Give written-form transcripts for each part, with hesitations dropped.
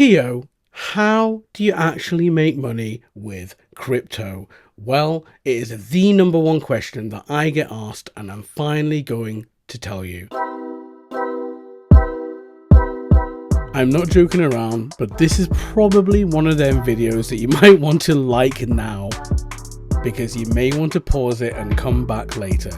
Keo, how do you actually make money with crypto? Well, it is the number one question that I get asked, and I'm finally going to tell you. I'm not joking around, but this is probably one of them videos that you might want to like now, because you may want to pause it and come back later.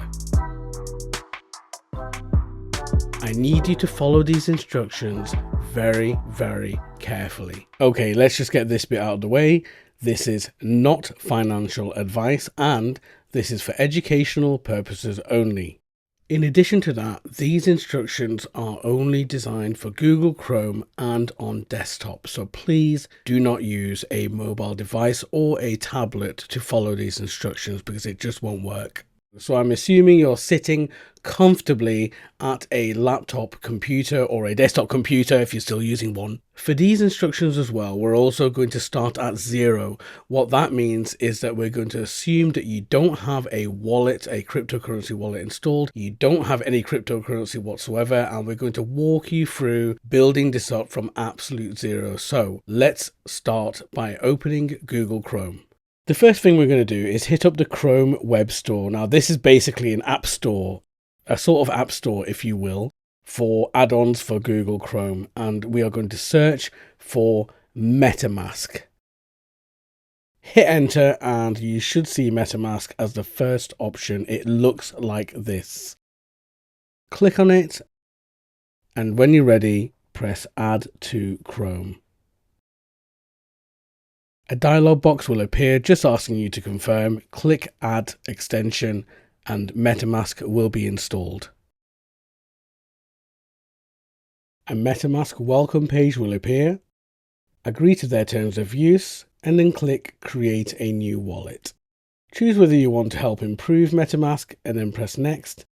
I need you to follow these instructions very, very carefully. Okay, let's just get this bit out of the way. This is not financial advice, and this is for educational purposes only. In addition to that, these instructions are only designed for Google Chrome and on desktop, so please do not use a mobile device or a tablet to follow these instructions because it just won't work. So I'm assuming you're sitting comfortably at a laptop computer or a desktop computer if you're still using one. For these instructions as well, we're also going to start at zero. What that means is that we're going to assume that you don't have a wallet, a cryptocurrency wallet installed. You don't have any cryptocurrency whatsoever, and we're going to walk you through building this up from absolute zero. So let's start by opening Google Chrome. The first thing we're going to do is hit up the Chrome Web Store. Now, this is basically an app store, a sort of app store, if you will, for add-ons for Google Chrome. And we are going to search for MetaMask. Hit enter, and you should see MetaMask as the first option. It looks like this. Click on it, and when you're ready, press Add to Chrome. A dialog box will appear just asking you to confirm. Click Add Extension and MetaMask will be installed. A MetaMask welcome page will appear. Agree to their terms of use and then click Create a new wallet. Choose whether you want to help improve MetaMask and then press Next.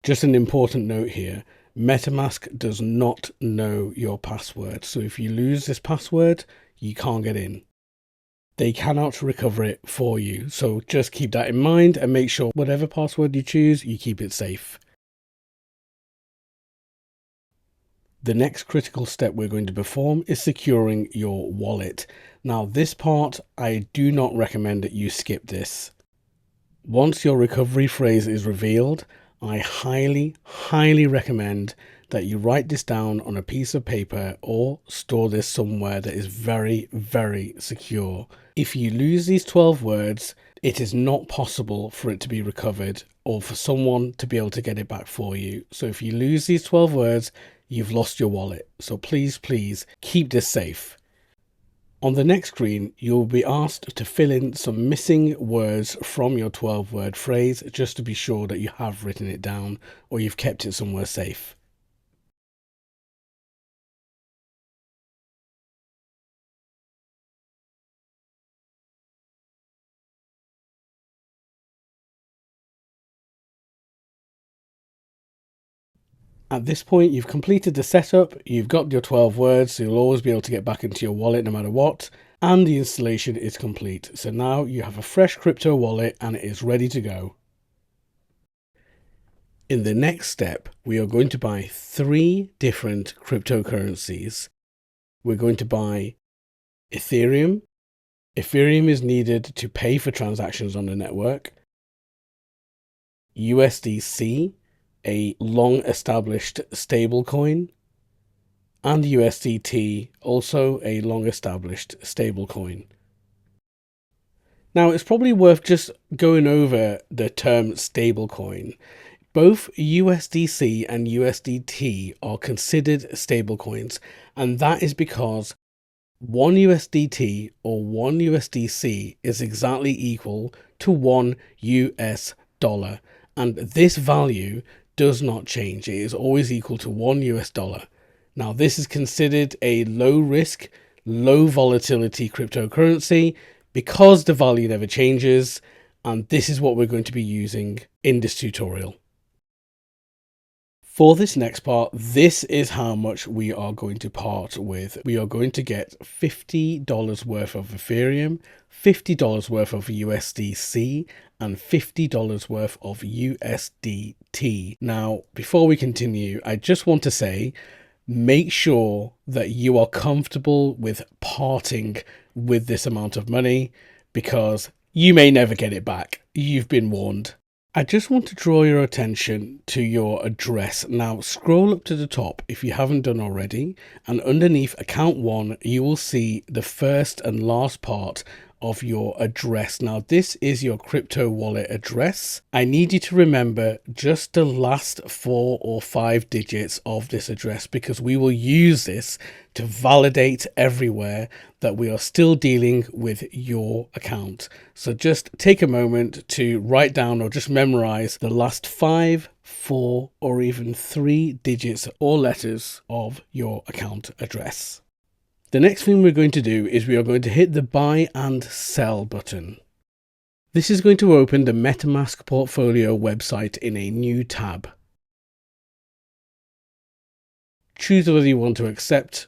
Just an important note here, MetaMask does not know your password, so if you lose this password, you can't get in. They cannot recover it for you, so just keep that in mind and make sure whatever password you choose, you keep it safe. The next critical step we're going to perform is securing your wallet. Now, this part, I do not recommend that you skip this. Once your recovery phrase is revealed, I highly recommend that you write this down on a piece of paper or store this somewhere that is very, very secure. If you lose these 12 words, it is not possible for it to be recovered or for someone to be able to get it back for you. So if you lose these 12 words, you've lost your wallet. So please keep this safe. On the next screen, you'll be asked to fill in some missing words from your 12-word phrase just to be sure that you have written it down or you've kept it somewhere safe. At this point, you've completed the setup, you've got your 12 words, so you'll always be able to get back into your wallet no matter what, and the installation is complete. So now you have a fresh crypto wallet and it is ready to go. In the next step, we are going to buy 3 different cryptocurrencies. We're going to buy Ethereum. Ethereum is needed to pay for transactions on the network. USDC, a long-established stablecoin, and USDT, also a long-established stablecoin. Now, it's probably worth just going over the term stablecoin. Both USDC and USDT are considered stablecoins, and that is because 1 USDT or 1 USDC is exactly equal to 1 US dollar, and this value does not change. It is always equal to 1 US dollar. Now, this is considered a low risk, low volatility cryptocurrency because the value never changes, and this is what we're going to be using in this tutorial. For this next part, this is how much we are going to part with. We are going to get $50 worth of Ethereum, $50 worth of USDC, and $50 worth of USDT. Now, before we continue, I just want to say make sure that you are comfortable with parting with this amount of money, because you may never get it back. You've been warned. I just want to draw your attention to your address. Now scroll up to the top if you haven't done already, and underneath account 1 you will see the first and last part of your address. Now this is your crypto wallet address. I need you to remember just the last 4 or 5 digits of this address, because we will use this to validate everywhere that we are still dealing with your account. So just take a moment to write down or just memorize the last 5, 4 or even 3 digits or letters of your account address. The next thing we're going to do is we are going to hit the buy and sell button. This is going to open the MetaMask portfolio website in a new tab. Choose whether you want to accept.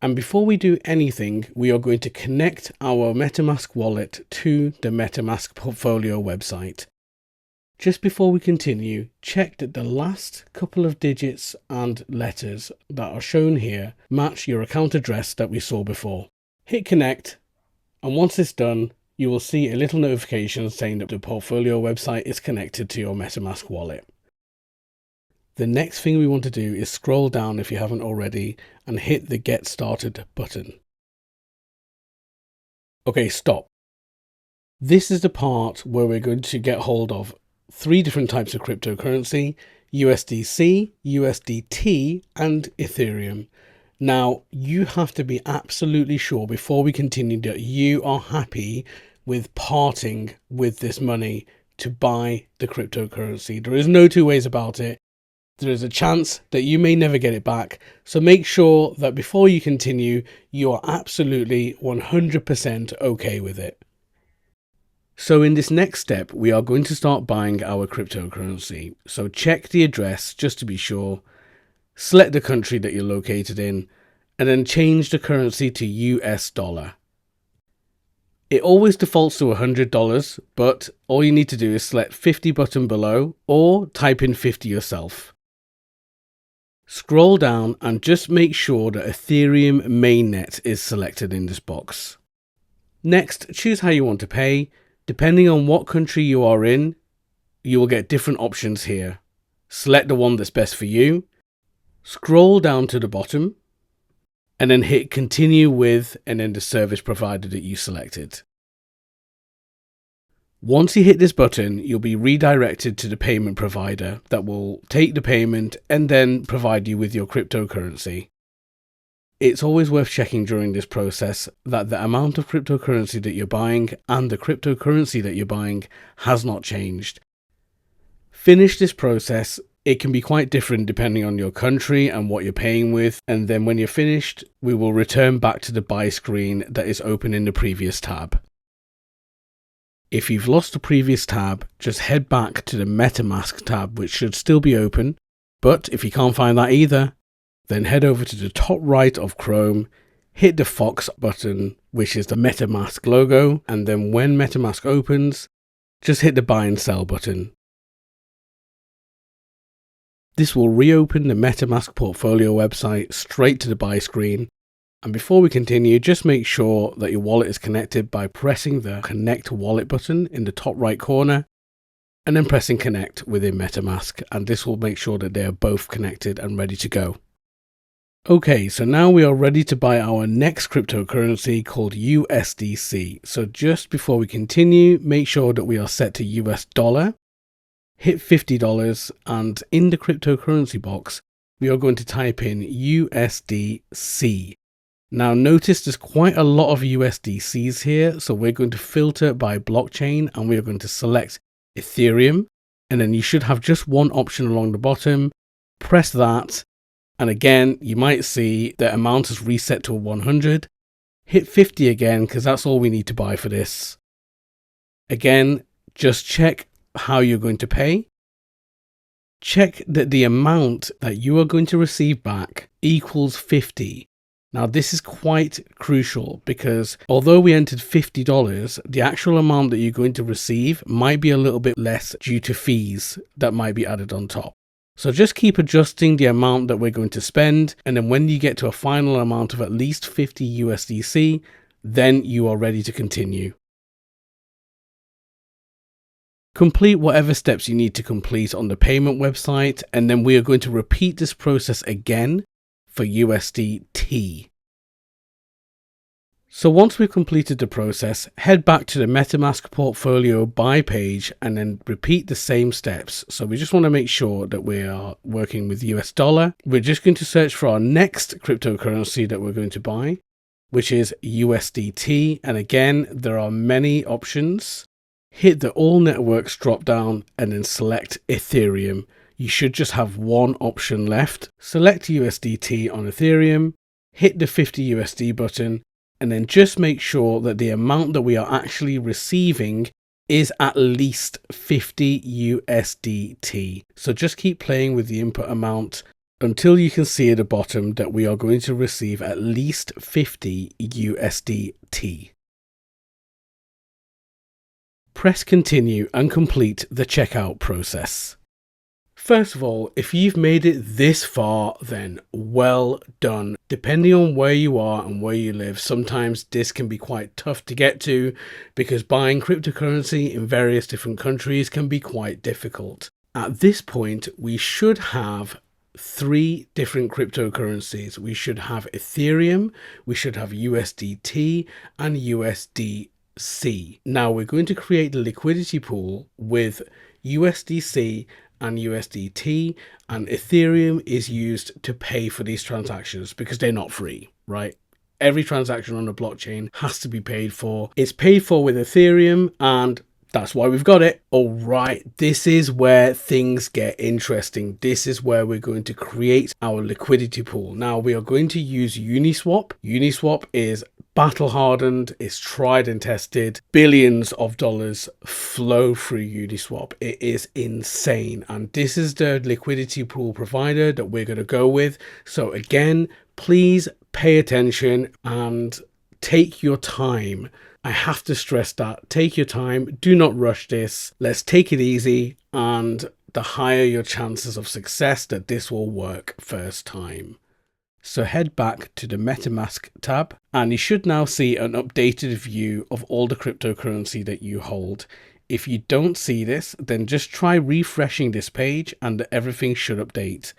And before we do anything, we are going to connect our MetaMask wallet to the MetaMask portfolio website. Just before we continue, check that the last couple of digits and letters that are shown here match your account address that we saw before. Hit connect, and once it's done, you will see a little notification saying that the portfolio website is connected to your MetaMask wallet. The next thing we want to do is scroll down if you haven't already and hit the Get Started button. Okay, stop. This is the part where we're going to get hold of 3 different types of cryptocurrency: USDC, USDT, and Ethereum. Now, you have to be absolutely sure before we continue that you are happy with parting with this money to buy the cryptocurrency. There is no two ways about it. There is a chance that you may never get it back. So make sure that before you continue, you are absolutely 100% okay with it. So in this next step, we are going to start buying our cryptocurrency. So check the address just to be sure, select the country that you're located in, and then change the currency to US dollar. It always defaults to $100, but all you need to do is select 50 button below or type in 50 yourself. Scroll down and just make sure that Ethereum mainnet is selected in this box. Next, choose how you want to pay. Depending on what country you are in, you will get different options here. Select the one that's best for you. Scroll down to the bottom and then hit continue with and then the service provider that you selected. Once you hit this button, you'll be redirected to the payment provider that will take the payment and then provide you with your cryptocurrency. It's always worth checking during this process that the amount of cryptocurrency that you're buying and the cryptocurrency that you're buying has not changed. Finish this process. It can be quite different depending on your country and what you're paying with. And then when you're finished, we will return back to the buy screen that is open in the previous tab. If you've lost the previous tab, just head back to the MetaMask tab, which should still be open. But if you can't find that either, then head over to the top right of Chrome, hit the Fox button, which is the MetaMask logo, and then when MetaMask opens, just hit the buy and sell button. This will reopen the MetaMask portfolio website straight to the buy screen. And before we continue, just make sure that your wallet is connected by pressing the Connect Wallet button in the top right corner, and then pressing Connect within MetaMask, and this will make sure that they are both connected and ready to go. Okay, so now we are ready to buy our next cryptocurrency called USDC. So just before we continue, make sure that we are set to US dollar, hit $50, and in the cryptocurrency box, we are going to type in USDC. Now notice there's quite a lot of USDCs here, so we're going to filter by blockchain and we are going to select Ethereum, and then you should have just one option along the bottom. Press that. And again, you might see the amount is reset to 100. Hit 50 again, because that's all we need to buy for this. Again, just check how you're going to pay. Check that the amount that you are going to receive back equals 50. Now, this is quite crucial because although we entered $50, the actual amount that you're going to receive might be a little bit less due to fees that might be added on top. So just keep adjusting the amount that we're going to spend, and then when you get to a final amount of at least 50 USDC, then you are ready to continue. Complete whatever steps you need to complete on the payment website, and then we are going to repeat this process again for USDT. So once we've completed the process, head back to the MetaMask portfolio buy page and then repeat the same steps. So we just want to make sure that we are working with US dollar. We're just going to search for our next cryptocurrency that we're going to buy, which is USDT. And again, there are many options. Hit the all networks drop down and then select Ethereum. You should just have one option left. Select USDT on Ethereum, hit the 50 USD button, and then just make sure that the amount that we are actually receiving is at least 50 USDT. So just keep playing with the input amount until you can see at the bottom that we are going to receive at least 50 USDT. Press continue and complete the checkout process. First of all, if you've made it this far, then well done. Depending on where you are and where you live, sometimes this can be quite tough to get to because buying cryptocurrency in various different countries can be quite difficult. At this point, we should have 3 different cryptocurrencies. We should have Ethereum, we should have USDT and USDC. Now we're going to create the liquidity pool with USDC and USDT, and Ethereum is used to pay for these transactions because they're not free, right? Every transaction on the blockchain has to be paid for. It's paid for with Ethereum, and that's why we've got it. All right, this is where things get interesting. This is where we're going to create our liquidity pool. Now we are going to use Uniswap. Uniswap is battle hardened, it's tried and tested. Billions of dollars flow through Uniswap. It is insane. And this is the liquidity pool provider that we're going to go with. So again, please pay attention and take your time. I have to stress that. Take your time. Do not rush this. Let's take it easy. And the higher your chances of success that this will work first time. So head back to the MetaMask tab and you should now see an updated view of all the cryptocurrency that you hold. If you don't see this, then just try refreshing this page and everything should update.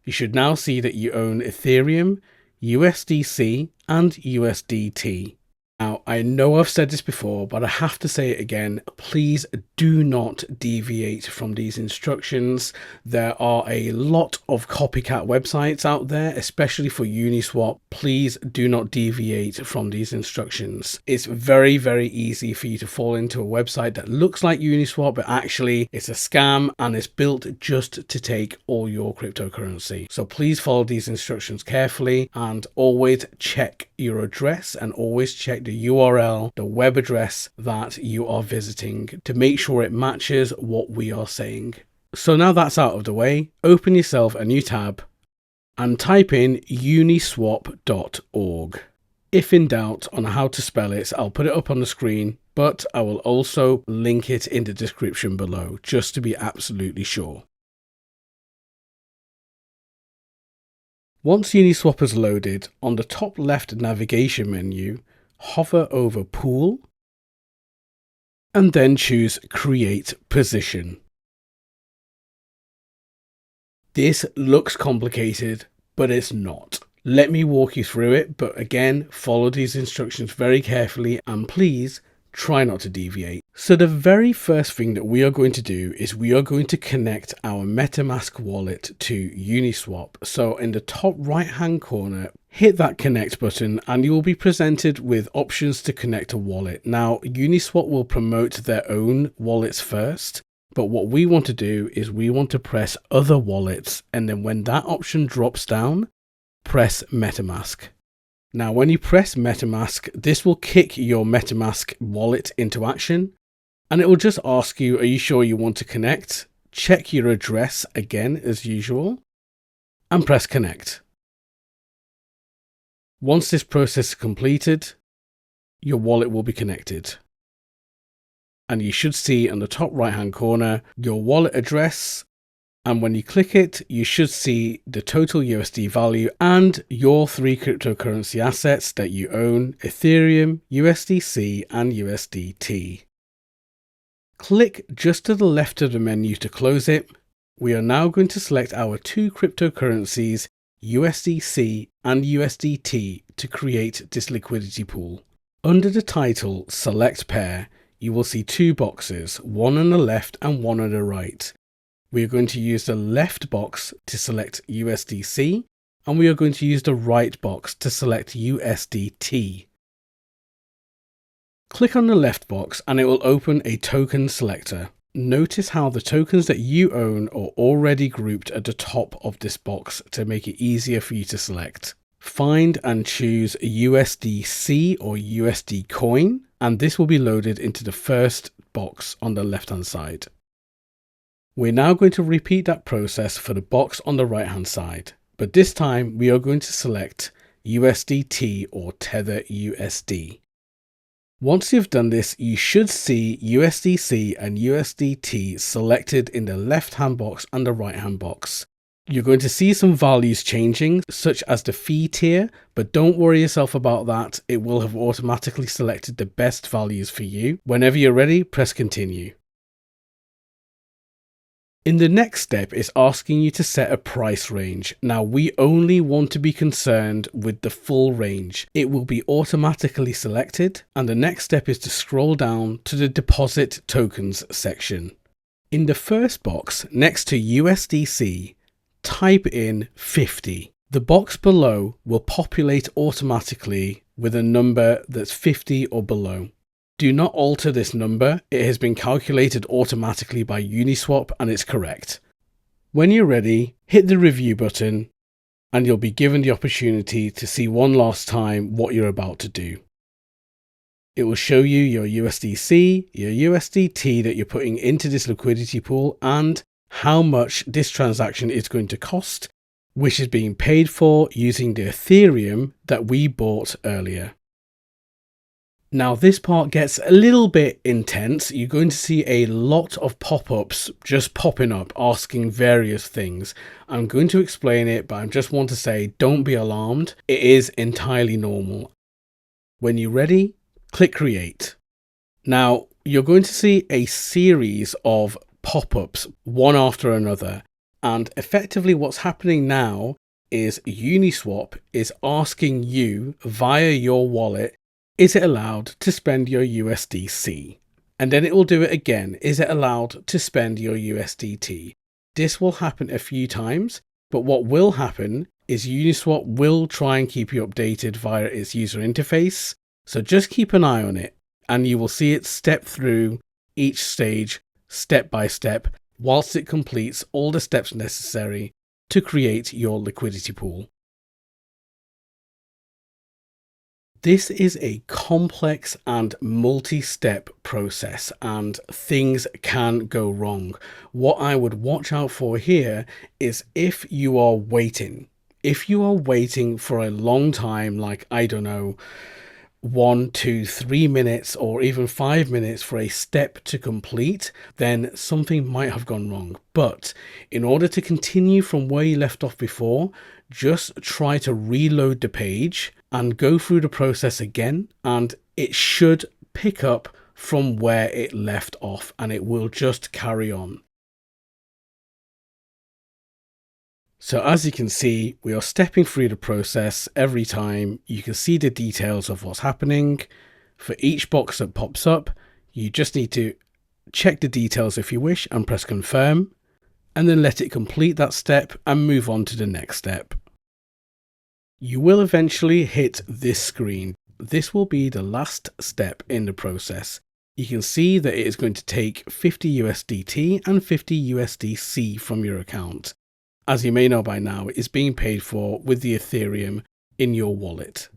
You should now see that you own Ethereum, USDC and USDT. Now, I know I've said this before, but I have to say it again. Please do not deviate from these instructions. There are a lot of copycat websites out there, especially for Uniswap. Please do not deviate from these instructions. It's very, very easy for you to fall into a website that looks like Uniswap, but actually it's a scam and it's built just to take all your cryptocurrency. So please follow these instructions carefully and always check your address and always check the URL, the web address that you are visiting to make sure it matches what we are saying. So now that's out of the way, open yourself a new tab and type in uniswap.org. If in doubt on how to spell it, I'll put it up on the screen, but I will also link it in the description below just to be absolutely sure. Once Uniswap is loaded, on the top left navigation menu, hover over Pool and then choose Create Position. This looks complicated, but it's not. Let me walk you through it, but again, follow these instructions very carefully and please try not to deviate. So the very first thing that we are going to do is we are going to connect our MetaMask wallet to Uniswap. So in the top right hand corner, hit that connect button and you will be presented with options to connect a wallet. Now Uniswap will promote their own wallets first, but what we want to do is we want to press other wallets, and then when that option drops down, press MetaMask. Now, when you press MetaMask, this will kick your MetaMask wallet into action, and it will just ask you, are you sure you want to connect? Check your address again, as usual, and press connect. Once this process is completed, your wallet will be connected. And you should see on the top right hand corner, your wallet address And when you click it, you should see the total USD value and your 3 cryptocurrency assets that you own: Ethereum, USDC, and USDT. Click just to the left of the menu to close it. We are now going to select our 2 cryptocurrencies, USDC and USDT, to create this liquidity pool. Under the title Select Pair, you will see 2 boxes, one on the left and one on the right. We are going to use the left box to select USDC, and we are going to use the right box to select USDT. Click on the left box and it will open a token selector. Notice how the tokens that you own are already grouped at the top of this box to make it easier for you to select. Find and choose USDC or USD coin, and this will be loaded into the first box on the left hand side. We're now going to repeat that process for the box on the right hand side, but this time we are going to select USDT or Tether USD. Once you've done this, you should see USDC and USDT selected in the left hand box and the right hand box. You're going to see some values changing, such as the fee tier, but don't worry yourself about that. It will have automatically selected the best values for you. Whenever you're ready, press continue. In the next step, it's asking you to set a price range. Now, we only want to be concerned with the full range. It will be automatically selected, and the next step is to scroll down to the deposit tokens section. In the first box next to USDC, type in 50. The box below will populate automatically with a number that's 50 or below. Do not alter this number. It has been calculated automatically by Uniswap and it's correct. When you're ready, hit the review button and you'll be given the opportunity to see one last time what you're about to do. It will show you your USDC, your USDT that you're putting into this liquidity pool, and how much this transaction is going to cost, which is being paid for using the Ethereum that we bought earlier. Now this part gets a little bit intense. You're going to see a lot of pop-ups just popping up asking various things. I'm going to explain it, but I just want to say don't be alarmed. It is entirely normal. When you're ready, click create. Now you're going to see a series of pop-ups one after another, and effectively what's happening now is Uniswap is asking you via your wallet, is it allowed to spend your USDC? And then it will do it again. Is it allowed to spend your USDT? This will happen a few times, but what will happen is Uniswap will try and keep you updated via its user interface. So just keep an eye on it and you will see it step through each stage step by step whilst it completes all the steps necessary to create your liquidity pool. This is a complex and multi-step process and things can go wrong. What I would watch out for here is if you are waiting. If you are waiting for a long time, like, I don't know, 1, 2, 3 minutes or even 5 minutes for a step to complete, then something might have gone wrong. But in order to continue from where you left off before, just try to reload the page and go through the process again, and it should pick up from where it left off and it will just carry on. So as you can see, we are stepping through the process every time. You can see the details of what's happening. For each box that pops up, you just need to check the details if you wish and press confirm, and then let it complete that step and move on to the next step. You will eventually hit this screen. This will be the last step in the process. You can see that it is going to take 50 USDT and 50 USDC from your account. As you may know by now, it is being paid for with the Ethereum in your wallet.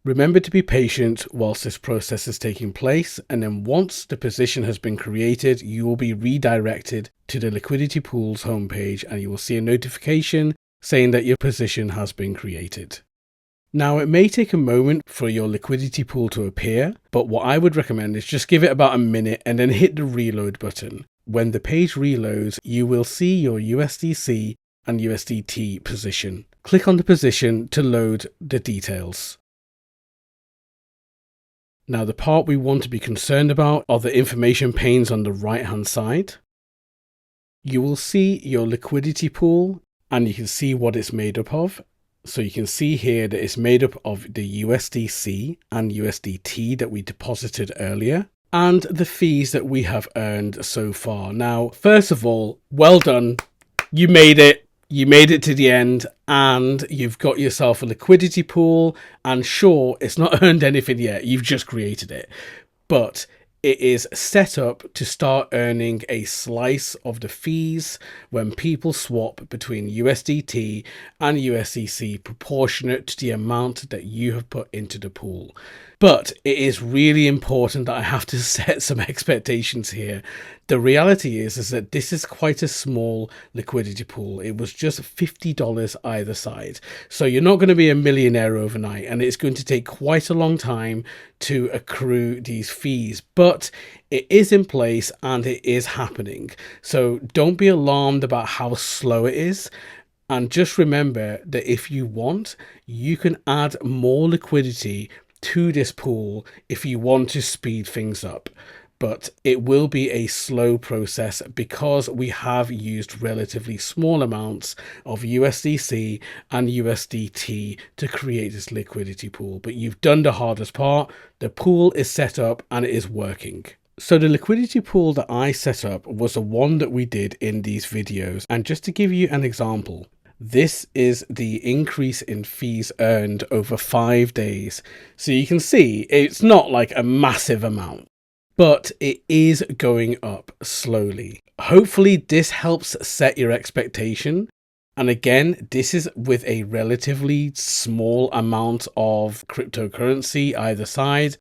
Remember to be patient whilst this process is taking place, and then once the position has been created, you will be redirected to the liquidity pool's homepage and you will see a notification saying that your position has been created. Now, it may take a moment for your liquidity pool to appear, but what I would recommend is just give it about a minute and then hit the reload button. when the page reloads, you will see your USDC and USDT position. Click on the position to load the details. Now the part we want to be concerned about are the information panes on the right hand side. You will see your liquidity pool and you can see what it's made up of. So you can see here that it's made up of the USDC and USDT that we deposited earlier and the fees that we have earned so far. Now, first of all, well done. You made it. You made it to the end and you've got yourself a liquidity pool, and sure, it's not earned anything yet. You've just created it, but it is set up to start earning a slice of the fees when people swap between USDT and USDC proportionate to the amount that you have put into the pool. But it is really important that I have to set some expectations here. The reality is that this is quite a small liquidity pool. It was just $50 either side. So you're not going to be a millionaire overnight, and it's going to take quite a long time to accrue these fees. But it is in place and it is happening. So don't be alarmed about how slow it is. And just remember that if you want, you can add more liquidity to this pool if you want to speed things up, but it will be a slow process because we have used relatively small amounts of USDC and USDT to create this liquidity pool. But you've done the hardest part. The pool is set up and it is working. So the liquidity pool that I set up was the one that we did in these videos, and just to give you an example, this is the increase in fees earned over 5 days. So you can see it's not like a massive amount, but it is going up slowly. Hopefully this helps set your expectation. And again, this is with a relatively small amount of cryptocurrency either side,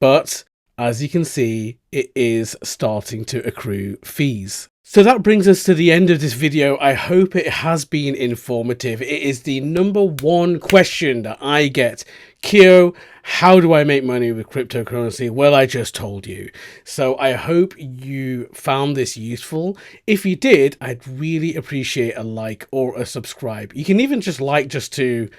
but as you can see, it is starting to accrue fees. So that brings us to the end of this video. I hope it has been informative. It is the #1 question that I get. Kyo, how do I make money with cryptocurrency? Well, I just told you. So I hope you found this useful. If you did, I'd really appreciate a like or a subscribe. You can even just like just to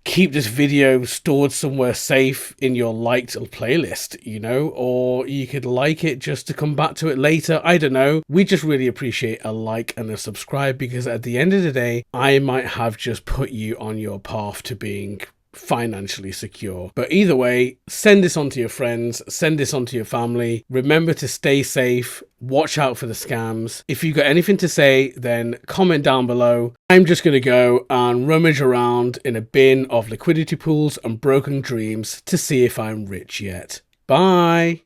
keep this video stored somewhere safe in your liked playlist, you know, or you could like it just to come back to it later. I don't know. We just really appreciate a like and a subscribe, because at the end of the day, I might have just put you on your path to being financially secure. But either way, send this on to your friends, send this on to your family. Remember to stay safe, watch out for the scams. If you've got anything to say, then comment down below. I'm just going to go and rummage around in a bin of liquidity pools and broken dreams to see if I'm rich yet. Bye!